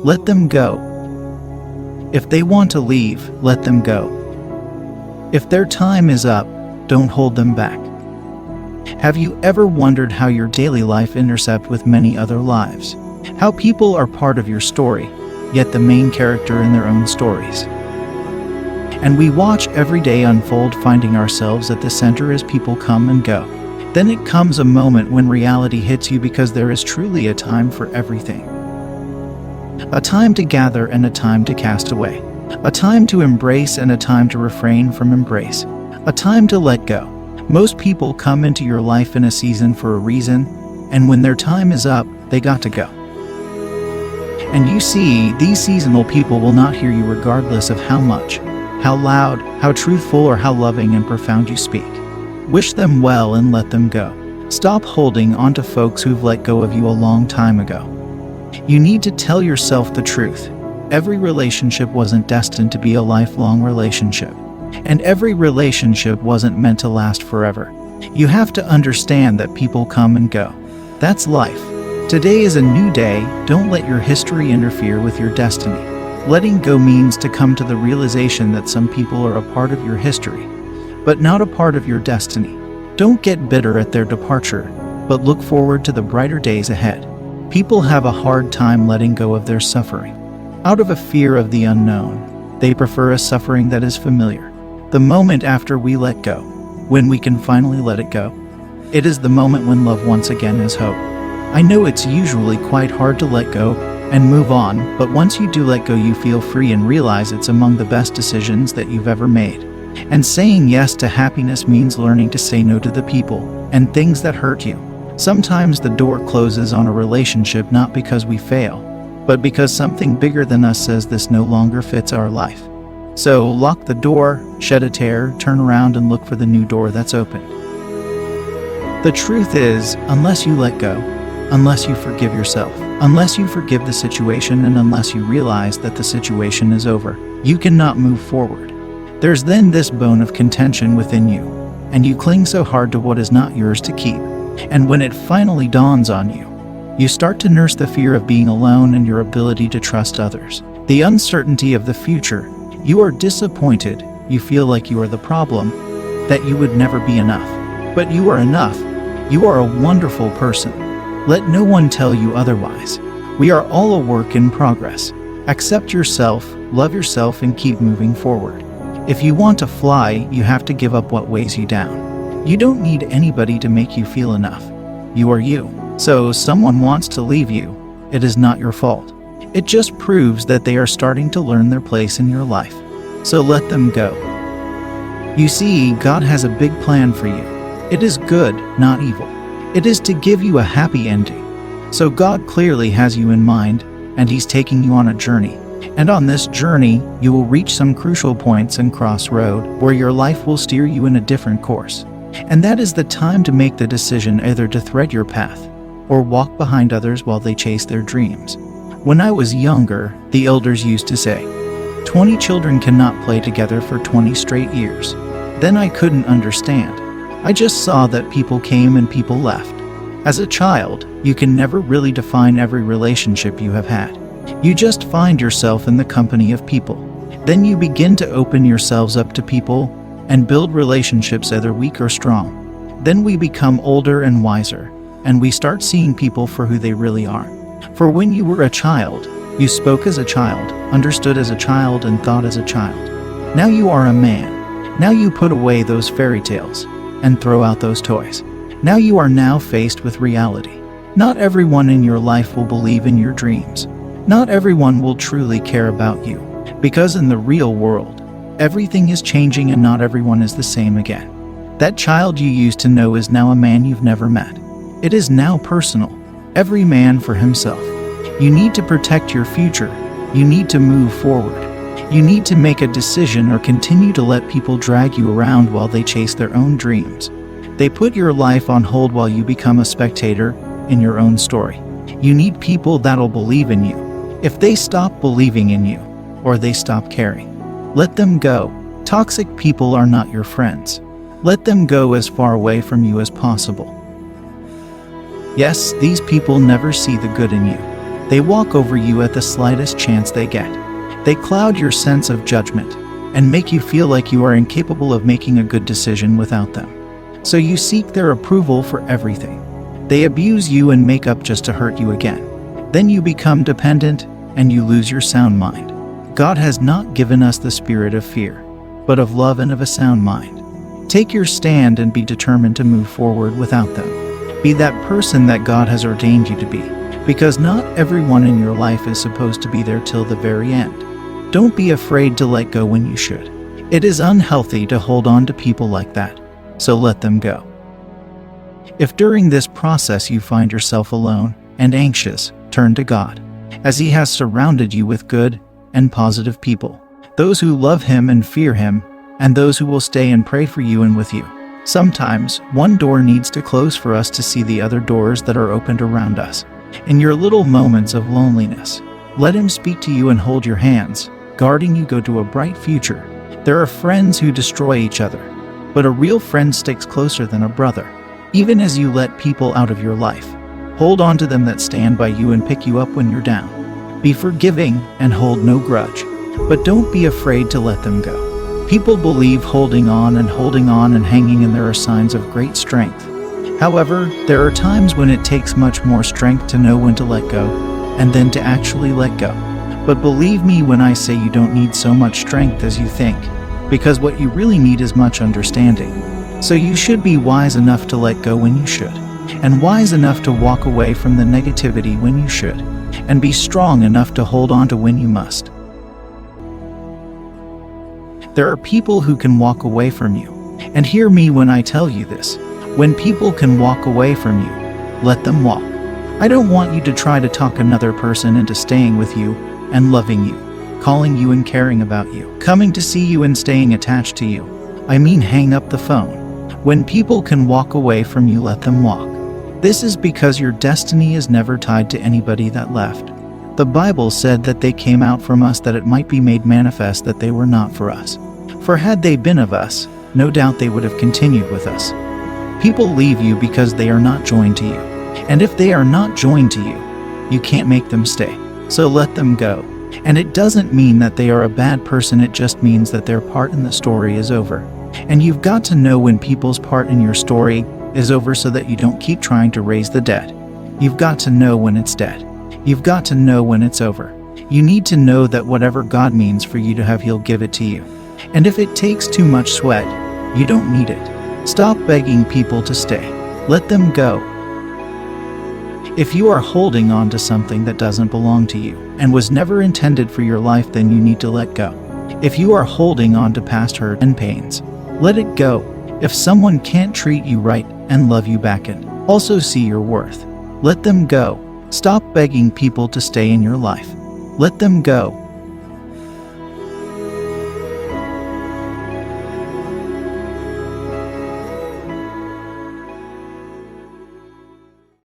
Let them go. If they want to leave, let them go. If their time is up, don't hold them back. Have you ever wondered how your daily life intersects with many other lives? How people are part of your story, yet the main character in their own stories? And we watch every day unfold, finding ourselves at the center as people come and go. Then it comes a moment when reality hits you, because there is truly a time for everything. A time to gather and a time to cast away. A time to embrace and a time to refrain from embrace. A time to let go. Most people come into your life in a season for a reason, and when their time is up, they got to go. And you see, these seasonal people will not hear you regardless of how much, how loud, how truthful, or how loving and profound you speak. Wish them well and let them go. Stop holding on to folks who've let go of you a long time ago. You need to tell yourself the truth. Every relationship wasn't destined to be a lifelong relationship. And every relationship wasn't meant to last forever. You have to understand that people come and go. That's life. Today is a new day. Don't let your history interfere with your destiny. Letting go means to come to the realization that some people are a part of your history, but not a part of your destiny. Don't get bitter at their departure, but look forward to the brighter days ahead. People have a hard time letting go of their suffering. Out of a fear of the unknown, they prefer a suffering that is familiar. The moment after we let go, when we can finally let it go, it is the moment when love once again has hope. I know it's usually quite hard to let go and move on, but once you do let go, you feel free and realize it's among the best decisions that you've ever made. And saying yes to happiness means learning to say no to the people and things that hurt you. Sometimes the door closes on a relationship not because we fail, but because something bigger than us says this no longer fits our life. So lock the door, shed a tear, turn around and look for the new door that's opened. The truth is, unless you let go, unless you forgive yourself, unless you forgive the situation, and unless you realize that the situation is over, you cannot move forward. There's then this bone of contention within you, and you cling so hard to what is not yours to keep. And when it finally dawns on you, you start to nurse the fear of being alone and your ability to trust others. The uncertainty of the future. You are disappointed. You feel like you are the problem, that you would never be enough. But you are enough. You are a wonderful person. Let no one tell you otherwise. We are all a work in progress. Accept yourself, love yourself, and keep moving forward. If you want to fly, you have to give up what weighs you down. You don't need anybody to make you feel enough. You are you. So someone wants to leave you. It is not your fault. It just proves that they are starting to learn their place in your life. So let them go. You see, God has a big plan for you. It is good, not evil. It is to give you a happy ending. So God clearly has you in mind, and He's taking you on a journey. And on this journey, you will reach some crucial points and crossroad where your life will steer you in a different course. And that is the time to make the decision either to thread your path or walk behind others while they chase their dreams. When I was younger, the elders used to say, 20 children cannot play together for 20 straight years. Then I couldn't understand. I just saw that people came and people left. As a child, you can never really define every relationship you have had. You just find yourself in the company of people. Then you begin to open yourselves up to people and build relationships, either weak or strong. Then we become older and wiser, and we start seeing people for who they really are. For when you were a child, you spoke as a child, understood as a child, and thought as a child. Now you are a man. Now you put away those fairy tales and throw out those toys. Now you are now faced with reality. Not everyone in your life will believe in your dreams. Not everyone will truly care about you, because in the real world, everything is changing and not everyone is the same again. That child you used to know is now a man you've never met. It is now personal. Every man for himself. You need to protect your future. You need to move forward. You need to make a decision or continue to let people drag you around while they chase their own dreams. They put your life on hold while you become a spectator in your own story. You need people that'll believe in you. If they stop believing in you, or they stop caring, let them go. Toxic people are not your friends. Let them go as far away from you as possible. Yes, these people never see the good in you. They walk over you at the slightest chance they get. They cloud your sense of judgment and make you feel like you are incapable of making a good decision without them. So you seek their approval for everything. They abuse you and make up just to hurt you again. Then you become dependent and you lose your sound mind. God has not given us the spirit of fear, but of love and of a sound mind. Take your stand and be determined to move forward without them. Be that person that God has ordained you to be, because not everyone in your life is supposed to be there till the very end. Don't be afraid to let go when you should. It is unhealthy to hold on to people like that, so let them go. If during this process you find yourself alone and anxious, turn to God, as He has surrounded you with good and positive people, those who love Him and fear Him, and those who will stay and pray for you and with you. Sometimes, one door needs to close for us to see the other doors that are opened around us. In your little moments of loneliness, let Him speak to you and hold your hands, guarding you go to a bright future. There are friends who destroy each other, but a real friend sticks closer than a brother. Even as you let people out of your life, hold on to them that stand by you and pick you up when you're down. Be forgiving and hold no grudge, but don't be afraid to let them go. People believe holding on and hanging in there are signs of great strength. However, there are times when it takes much more strength to know when to let go, and then to actually let go. But believe me when I say you don't need so much strength as you think, because what you really need is much understanding. So you should be wise enough to let go when you should, and wise enough to walk away from the negativity when you should, and be strong enough to hold on to when you must. There are people who can walk away from you, and hear me when I tell you this. When people can walk away from you, let them walk. I don't want you to try to talk another person into staying with you and loving you, calling you and caring about you, coming to see you and staying attached to you. I mean, hang up the phone. When people can walk away from you, let them walk. This is because your destiny is never tied to anybody that left. The Bible said that they came out from us that it might be made manifest that they were not for us. For had they been of us, no doubt they would have continued with us. People leave you because they are not joined to you. And if they are not joined to you, you can't make them stay. So let them go. And it doesn't mean that they are a bad person, it just means that their part in the story is over. And you've got to know when people's part in your story is over so that you don't keep trying to raise the dead. You've got to know when it's dead. You've got to know when it's over. You need to know that whatever God means for you to have, He'll give it to you. And if it takes too much sweat, you don't need it. Stop begging people to stay. Let them go. If you are holding on to something that doesn't belong to you and was never intended for your life, then you need to let go. If you are holding on to past hurt and pains, let it go. If someone can't treat you right and love you back and also see your worth, let them go. Stop begging people to stay in your life. Let them go.